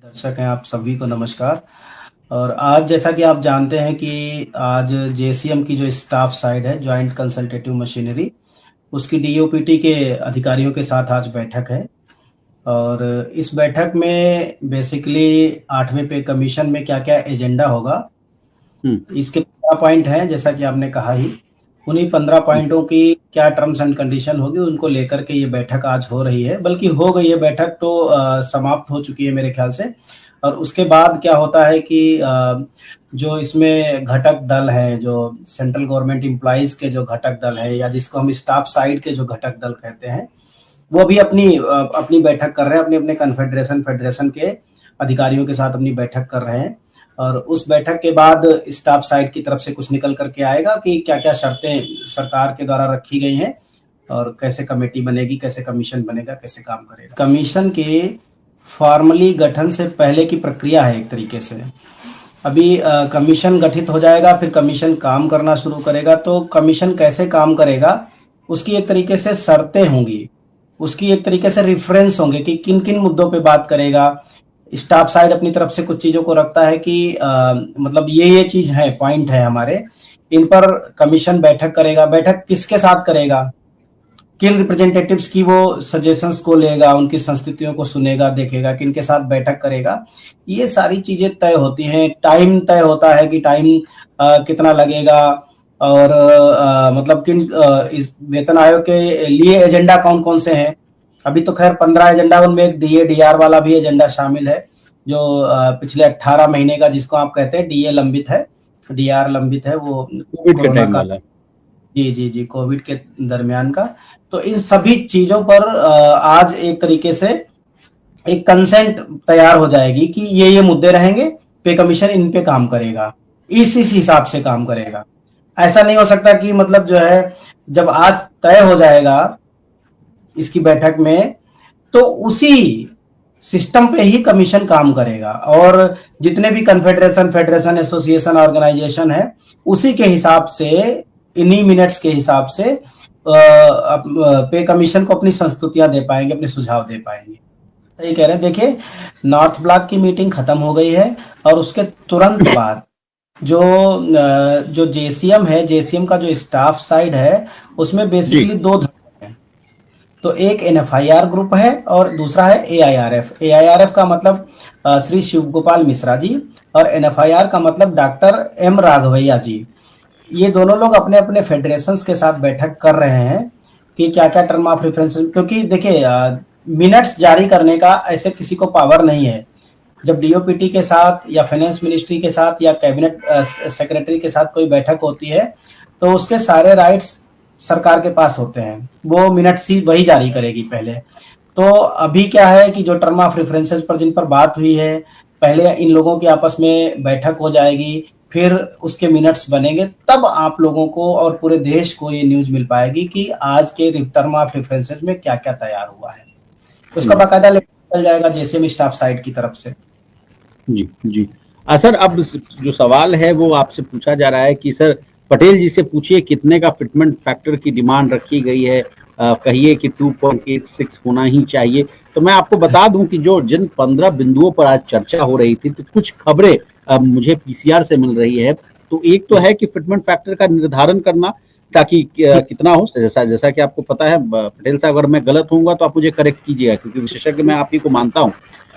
दर्शक हैं आप सभी को नमस्कार। और आज जैसा कि आप जानते हैं कि आज जेसीएम की जो स्टाफ साइड है, जॉइंट कंसल्टेटिव मशीनरी, उसकी डीओपीटी के अधिकारियों के साथ आज बैठक है। और इस बैठक में बेसिकली 8वें पे कमीशन में क्या-क्या एजेंडा होगा, इसके 15 पॉइंट हैं जैसा कि आपने कहा ही। उन्हीं 15 पॉइंटों की क्या टर्म्स एंड कंडीशन होगी, उनको लेकर के ये बैठक आज हो रही है। बल्कि हो गई है बैठक तो समाप्त हो चुकी है मेरे ख्याल से। और उसके बाद क्या होता है कि जो इसमें घटक दल हैं, जो सेंट्रल गवर्नमेंट एम्प्लॉइज के जो घटक दल है, या जिसको हम स्टाफ साइड के जो घटक दल कहते हैं, वो भी अपनी बैठक कर रहे हैं, अपने-अपने कन्फेडरेशन फेडरेशन के अधिकारियों के साथ अपनी बैठक कर रहे हैं। और उस बैठक के बाद स्टाफ साइड की तरफ से कुछ निकल करके आएगा कि क्या-क्या शर्तें सरकार के द्वारा रखी गई हैं और कैसे कमेटी बनेगी, कैसे कमीशन बनेगा, कैसे काम करेगा। कमीशन के फॉर्मली गठन से पहले की प्रक्रिया है एक तरीके से। अभी कमीशन गठित हो जाएगा, फिर कमीशन काम करना शुरू करेगा। तो कमीशन कैसे काम करेगा, उसकी एक तरीके से शर्तें होंगी, उसकी एक तरीके से रेफरेंस होंगे कि किन किन मुद्दों पे बात करेगा। स्टाफ साइड अपनी तरफ से कुछ चीजों को रखता है कि मतलब ये चीज है, पॉइंट है हमारे, इन पर कमीशन बैठक करेगा। बैठक किसके साथ करेगा, किन रिप्रेजेंटेटिव्स की वो सजेशंस को लेगा, उनकी संस्थितियों को सुनेगा, देखेगा, किन के साथ बैठक करेगा, ये सारी चीजें तय होती हैं। टाइम तय होता है कि टाइम कितना लगेगा, और मतलब किन इस वेतन आयोग के लिए एजेंडा कौन कौन से हैं। अभी तो खैर 15 एजेंडा, उनमें एक डीआर वाला भी एजेंडा शामिल है, जो पिछले 18 महीने का, जिसको आप कहते हैं डीए लंबित है, डीआर लंबित है, वो कोरोना का, जी कोविड के दरमियान का। तो इन सभी चीजों पर आज एक तरीके से एक कंसेंट तैयार हो जाएगी कि ये मुद्दे रहेंगे, पे कमीशन इन पे काम करेगा, इस हिसाब से काम करेगा। ऐसा नहीं हो सकता कि मतलब जो है, जब आज तय हो जाएगा इसकी बैठक में, तो उसी सिस्टम पे ही कमीशन काम करेगा। और जितने भी कन्फेडरेशन फेडरेशन एसोसिएशन ऑर्गेनाइजेशन है, उसी के हिसाब से, इन्हीं मिनट्स के हिसाब से पे कमीशन को अपनी संस्तुतियां दे पाएंगे, अपने सुझाव दे पाएंगे। सही कह रहे हैं। देखिए, नॉर्थ ब्लॉक की मीटिंग खत्म हो गई है, और उसके तुरंत बाद जो जेसीएम है, जेसीएम का जो स्टाफ साइड है, उसमें बेसिकली दो धड़े हैं। तो एक एनएफआईआर ग्रुप है और दूसरा है एआईआरएफ। एआईआरएफ का मतलब श्री शिव गोपाल मिश्रा जी, और एनएफआईआर का मतलब डॉक्टर एम राघवैया जी। ये दोनों लोग अपने अपने फेडरेशंस के साथ बैठक कर रहे हैं कि क्या क्या टर्म ऑफ रेफरेंस, क्योंकि देखिए मिनट्स जारी करने का ऐसे किसी को पावर नहीं है। जब डीओपीटी के साथ या फाइनेंस मिनिस्ट्री के साथ या कैबिनेट सेक्रेटरी के साथ कोई बैठक होती है, तो उसके सारे राइट्स सरकार के पास होते हैं, वो मिनट्स ही वही जारी करेगी पहले। तो अभी क्या है कि जो टर्म ऑफ रेफरेंसेस पर जिन पर बात हुई है, पहले इन लोगों की आपस में बैठक हो जाएगी, फिर उसके मिनट्स बनेंगे, तब आप लोगों को और पूरे देश को ये न्यूज मिल पाएगी कि आज के टर्म ऑफ रेफरेंसेस में क्या क्या तैयार हुआ है। उसका बाकायदा लेटर चल जाएगा जेसीएम स्टाफ साइड की तरफ से। जी सर, अब जो सवाल है वो आपसे पूछा जा रहा है कि सर पटेल जी से पूछिए कितने का फिटमेंट फैक्टर की डिमांड रखी गई है, कहिए कि 2.86 होना ही चाहिए। तो मैं आपको बता दूं कि जिन 15 बिंदुओं पर आज चर्चा हो रही थी, तो कुछ खबरें मुझे पीसीआर से मिल रही है। तो एक तो है कि फिटमेंट फैक्टर का निर्धारण करना, ताकि कितना हो, जैसा कि आपको पता है, पटेल साहब अगर मैं गलत होऊंगा तो आप मुझे करेक्ट कीजिएगा, क्योंकि विशेषज्ञ मैं आप ही को मानता हूँ।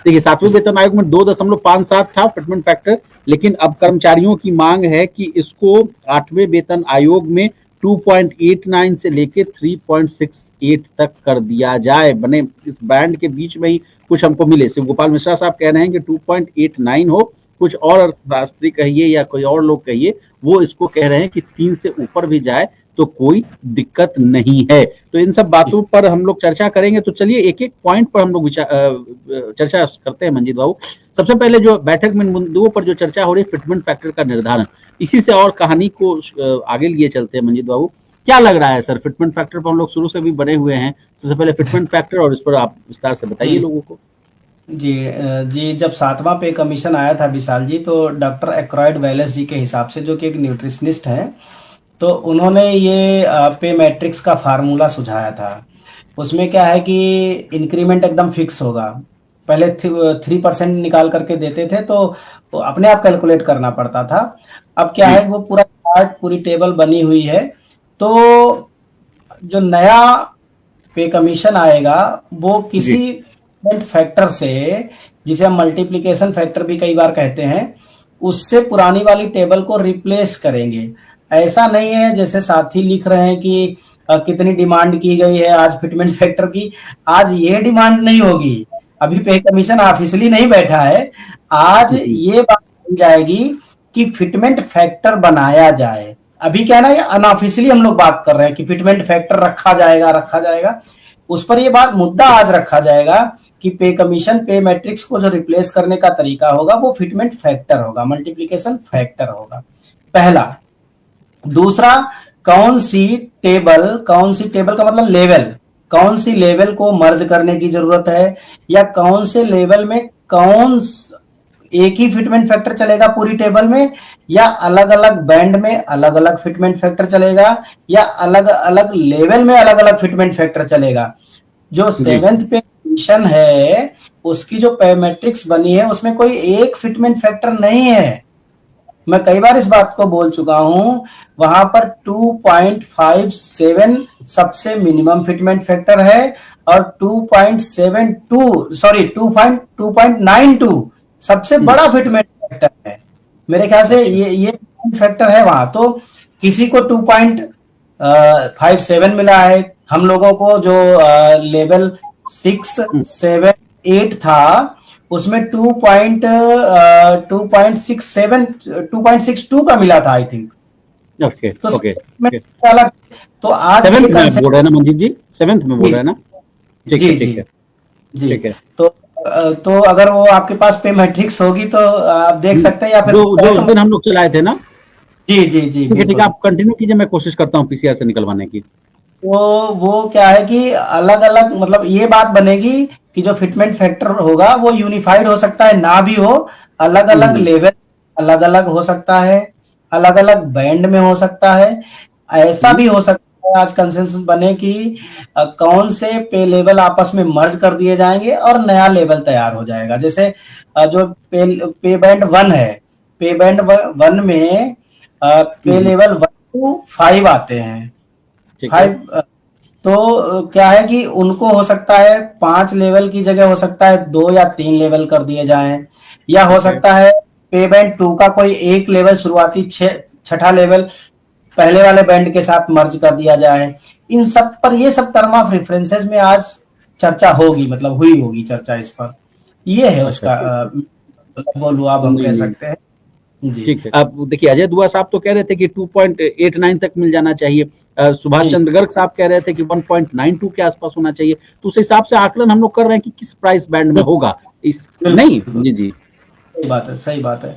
देखिए, 7वें वेतन आयोग में 2.57 था फिटमेंट फैक्टर, लेकिन अब कर्मचारियों की मांग है कि इसको 8वें वेतन आयोग में 2.89 से लेके 3.68 तक कर दिया जाए, बने इस बैंड के बीच में ही कुछ हमको मिले। शिव गोपाल मिश्रा साहब कह रहे हैं कि 2.89 हो, कुछ और अर्थशास्त्री कहिए या कोई और लोग कहिए, वो इसको कह रहे हैं कि 3 से ऊपर भी जाए तो कोई दिक्कत नहीं है। तो इन सब बातों पर हम लोग चर्चा करेंगे। तो चलिए एक एक पॉइंट पर हम लोग चर्चा करते हैं मंजीत बाबू। सबसे पहले जो बैठक में मुद्दों पर जो चर्चा हो रही है, फिटमेंट फैक्टर का निर्धारण, इसी से और कहानी को आगे लिए चलते हैं। मंजीत बाबू, क्या लग रहा है सर, फिटमेंट फैक्टर पर हम लोग शुरू से भी बने हुए हैं, सबसे पहले फिटमेंट फैक्टर और इस पर आप विस्तार से बताइए लोगों को। जी, जब 7वां पे कमीशन आया था विशाल जी, तो डॉक्टर एक्राइड वेलेस जी के हिसाब से, जो कि एक न्यूट्रिशनिस्ट हैं, तो उन्होंने ये पे मैट्रिक्स का फार्मूला सुझाया था। उसमें क्या है कि इंक्रीमेंट एकदम फिक्स होगा, पहले 3% निकाल करके देते थे, तो अपने आप कैलकुलेट करना पड़ता था। अब क्या जी है, वो पूरा चार्ट, पूरी टेबल बनी हुई है। तो जो नया पे कमीशन आएगा वो जी किसी पेमेंट फैक्टर से, जिसे हम मल्टीप्लिकेशन फैक्टर भी कई बार कहते हैं, उससे पुरानी वाली टेबल को रिप्लेस करेंगे। ऐसा नहीं है जैसे साथी लिख रहे हैं कि कितनी डिमांड की गई है आज फिटमेंट फैक्टर की। आज ये डिमांड नहीं होगी, अभी पे कमीशन ऑफिशियली नहीं बैठा है। आज जी ये बात बन जाएगी कि फिटमेंट फैक्टर बनाया जाए। अभी क्या है ना, ये अनऑफिशियली हम लोग बात कर रहे हैं कि फिटमेंट फैक्टर रखा जाएगा। उस पर ये बात, मुद्दा आज रखा जाएगा कि पे कमीशन, पे मैट्रिक्स को जो रिप्लेस करने का तरीका होगा वो फिटमेंट फैक्टर होगा, मल्टीप्लिकेशन फैक्टर होगा, पहला। दूसरा, कौन सी टेबल का मतलब लेवल, कौन सी लेवल को मर्ज करने की जरूरत है, या कौन से लेवल में एक ही फिटमेंट फैक्टर चलेगा पूरी टेबल में, या अलग अलग बैंड में अलग अलग फिटमेंट फैक्टर चलेगा, या अलग अलग लेवल में अलग अलग फिटमेंट फैक्टर चलेगा। जो जी सेवेंथ पे कमीशन है उसकी जो पे मैट्रिक्स बनी है उसमें कोई एक फिटमेंट फैक्टर नहीं है। मैं कई बार इस बात को बोल चुका हूं। वहां पर 2.57 सबसे मिनिमम फिटमेंट फैक्टर है, और 2.92 सबसे बड़ा फिटमेंट फैक्टर है। मेरे ख्याल से अच्छा ये फैक्टर है वहां। तो किसी को 2.57 मिला है, हम लोगों को जो लेवल 6, 7, 8 था उसमें 2.62 का मिला था आई थिंक। ओके तो ओके में ओके अलग। तो आज सेवेंथ ये में आप कंसेप्ट, बोल रहे हैं ना मंजीत जी, सेवेंथ में बोल रहे हैं ना? ठीक है जी जी ठीक है जी। ठीक है। तो अगर वो आपके पास पे मैट्रिक्स होगी तो आप देख सकते हैं, या फिर जो जो कहे उस तो, दिन हम लोग चलाए थे ना। जी जी जी ठीक है बिल्कुल। आप कंटिन्यू कीजिए, मैं कोशिश करता हूँ पीसीआर से निकलवाने की। तो वो क्या है कि अलग अलग, मतलब ये बात बनेगी कि जो फिटमेंट फैक्टर होगा वो यूनिफाइड हो सकता है, ना भी हो, अलग अलग हम्म, लेवल अलग अलग हो सकता है, अलग अलग बैंड में हो सकता है। ऐसा हम्म, भी हो सकता है आज कंसेंसस बने कि कौन से पे लेवल आपस में मर्ज कर दिए जाएंगे और नया लेवल तैयार हो जाएगा। जैसे जो पे बैंड 1 है, पे बैंड 1 में पे हम्म, लेवल 1 to 5 आते हैं। ठीक है 5, तो क्या है कि उनको हो सकता है 5 लेवल की जगह हो सकता है 2 या 3 लेवल कर दिए जाएं, या हो ओके सकता है पे बैंड 2 का कोई एक लेवल शुरुआती, छठा लेवल पहले वाले बैंड के साथ मर्ज कर दिया जाए। इन सब पर, ये सब टर्म ऑफ रेफरेंसेस में आज चर्चा होगी, मतलब हुई होगी चर्चा इस पर। ये है अच्छा उसका ठीक है। बोलू आप, हम नहीं कह नहीं सकते हैं। जी ठीक है। अब देखिए अजय दुआ साहब तो कह रहे थे कि 2.89 तक मिल जाना चाहिए। सुभाष जी चंद्र गर्ग साहब कह रहे थे कि 1.92 के आसपास होना चाहिए। तो उस हिसाब से आकलन हम लोग कर रहे हैं कि किस प्राइस बैंड में होगा इस, नहीं बिल्कुल, जी जी सही बात है, सही बात है। जी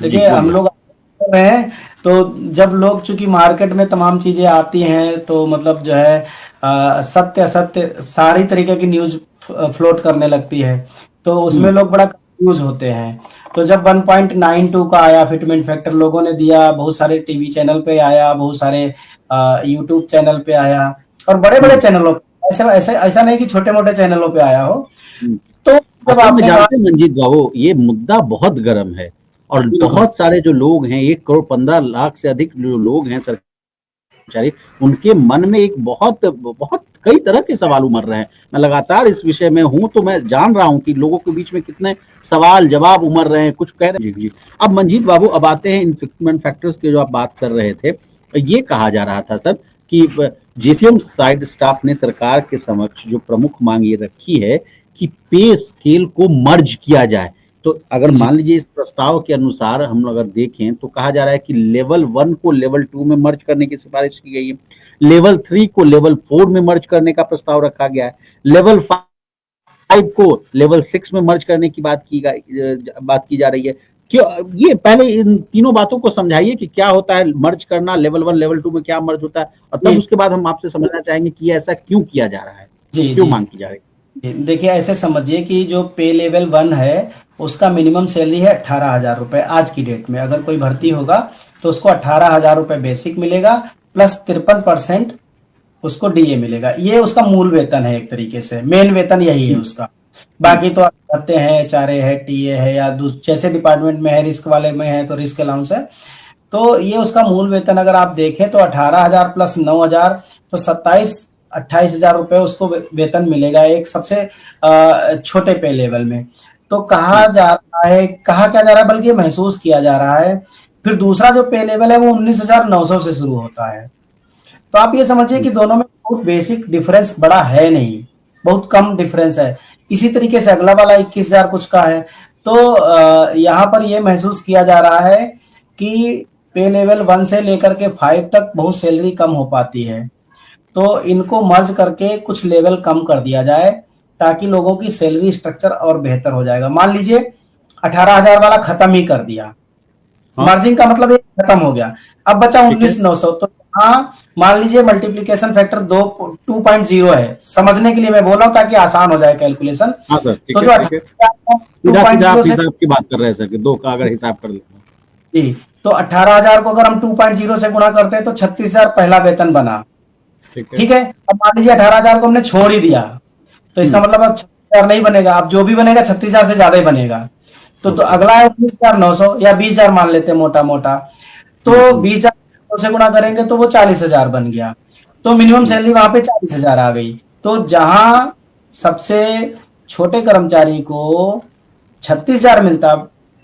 देखिए हम बोलिए। लोग कर रहे हैं, तो जब लोग, चूंकि मार्केट में तमाम चीजें आती हैं, तो मतलब जो है सत्य असत्य सारी तरीके की न्यूज फ्लोट करने लगती है, तो उसमें हम्म लोग बड़ा कंफ्यूज होते हैं। तो जब 1.92 का आया फिटमेंट फैक्टर, लोगों ने दिया, बहुत सारे टीवी चैनल पे आया, बहुत सारे यूट्यूब चैनल पे आया, और बड़े बड़े हम्म चैनलों पे, ऐसा ऐसा ऐसा नहीं कि छोटे मोटे चैनलों पे आया हो। हम्म। तो जब असल में आपने कहा, जानते हैं मंजीत बाबू, ये मुद्दा बहुत गर्म है और बिल्कुल बहुत सारे जो लोग हैं, 1 करोड़ 15 लाख से अधिक जो लोग हैं कर्मचारी, उनके मन में एक बहुत बहुत कई तरह के सवाल उमड़ रहे हैं। मैं लगातार इस विषय में हूं तो मैं जान रहा हूं कि लोगों के बीच में कितने सवाल जवाब उमड़ रहे हैं, कुछ कह रहे हैं। जी जी। अब मंजीत बाबू अब आते हैं इन्फ्लेक्शन फैक्टर्स के जो आप बात कर रहे थे। ये कहा जा रहा था सर कि जेसीएम साइड स्टाफ ने सरकार के समक्ष जो प्रमुख मांग ये रखी है कि पे स्केल को मर्ज किया जाए। तो अगर जी मान लीजिए इस प्रस्ताव के अनुसार हम अगर देखें तो कहा जा रहा है कि लेवल 1 को लेवल 2 में मर्ज करने की सिफारिश की गई है, लेवल 3 को लेवल 4 में मर्ज करने का प्रस्ताव रखा गया है, लेवल 5 को लेवल 6 में मर्ज करने की बात की जा रही है। क्यों, ये पहले इन तीनों बातों को समझाइए कि क्या होता है मर्ज करना, लेवल 1 लेवल 2 में क्या मर्ज होता है, और तब जी उसके बाद हम आपसे समझना चाहेंगे कि ऐसा क्यों किया जा रहा है, जी क्यों जी। मांग की जा रही देखिए ऐसे समझिए कि जो पे लेवल 1 है उसका मिनिमम सैलरी है 18,000 रुपए आज की डेट में। अगर कोई भर्ती होगा तो उसको 18,000 रुपए बेसिक मिलेगा, प्लस 53% उसको डीए मिलेगा। ये उसका मूल वेतन है, एक तरीके से मेन वेतन यही है है? उसका। बाकी तो भत्ते हैं, एचआरए है, टीए है, या जैसे डिपार्टमेंट में है, रिस्क वाले में है तो रिस्क अलाउंस है। तो ये उसका मूल वेतन अगर आप देखें तो 18,000 प्लस 9,000, तो 27-28 हजार रुपए उसको वेतन मिलेगा एक सबसे छोटे पे लेवल में। तो कहा जा रहा है, कहा क्या जा रहा है, बल्कि महसूस किया जा रहा है। फिर दूसरा जो पे लेवल है वो 19,900 से शुरू होता है। तो आप ये समझिए कि दोनों में बहुत बेसिक डिफरेंस बड़ा है नहीं, बहुत कम डिफरेंस है। इसी तरीके से अगला वाला 21,000 कुछ का है। तो यहाँ पर ये महसूस किया जा रहा है कि पे लेवल 1 से लेकर के 5 तक बहुत सैलरी कम हो पाती है। तो इनको मर्ज करके कुछ लेवल कम कर दिया जाए ताकि लोगों की सैलरी स्ट्रक्चर और बेहतर हो जाएगा। मान लीजिए 18,000 वाला खत्म ही कर दिया, हाँ, मर्जिंग का मतलब ये खत्म हो गया, अब बचा ठीक है। 19,900। तो हाँ, मान लीजिए मल्टीप्लीकेशन फैक्टर 2.0 है, समझने के लिए मैं बोल रहा हूँ ताकि आसान हो जाए कैलकुलेशन। हाँ सर, ठीक तो है, जो ठीक है। 18,000 सीधा सीधा 2.0 आप से, हिसाब की बात कर रहे हैं सर कि 2 का अगर हिसाब कर लेते हैं। जी, तो 18,000 को अगर हम 2.0 से गुणा करते हैं तो 36,000 पहला वेतन बना। ठीक है। ठीक है, अब मान लीजिए 18,000 को हमने छोड़ ही दिया, तो इसका मतलब अब 36,000 नहीं बनेगा, अब जो भी बनेगा 36,000 से ज्यादा ही बनेगा। तो ओके। अगला है 19,900 या 20,000 मान लेते हैं मोटा मोटा। तो 20,000 से गुणा करेंगे तो वो 40,000 बन गया। तो मिनिमम सैलरी वहां पे 40,000 आ गई। तो जहां सबसे छोटे कर्मचारी को 36,000 मिलता,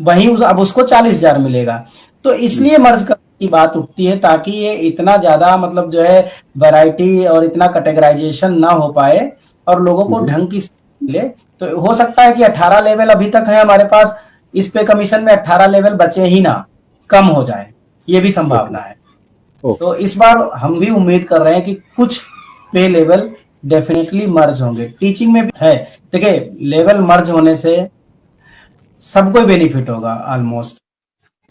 वहीं अब उसको 40,000 मिलेगा। तो इसलिए मर्ज करने की बात उठती है ताकि ये इतना ज्यादा मतलब जो है वैरायटी और इतना कैटेगराइजेशन ना हो पाए और लोगों को ढंग की मिले। तो हो सकता है कि 18 लेवल अभी तक है हमारे पास, इस पे कमीशन में 18 लेवल बचे ही ना, कम हो जाए, ये भी ओके। संभावना है। ओके। तो इस बार हम भी उम्मीद कर रहे हैं कि कुछ पे लेवल डेफिनेटली मर्ज होंगे। टीचिंग में भी है, देखिए लेवल मर्ज होने से सबको बेनिफिट होगा ऑलमोस्ट।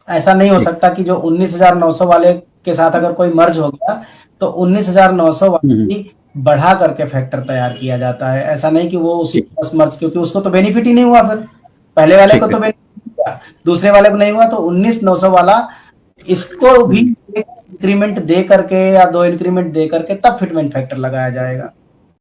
ऐसा नहीं हो ठीक। सकता कि जो 19,900 वाले के साथ अगर कोई मर्ज हो गया तो 19,900 वाली बढ़ा करके फैक्टर तैयार किया जाता है। ऐसा नहीं कि वो उसी ठीक। बस मर्ज, क्योंकि उसको तो बेनिफिट ही नहीं हुआ, फिर पहले वाले को ठीक है। तो बेनिफिट हुआ, दूसरे वाले को नहीं हुआ। तो 19,900 वाला इसको भी इंक्रीमेंट दे करके या 2 इंक्रीमेंट दे करके तब फिटमेंट फैक्टर लगाया जाएगा।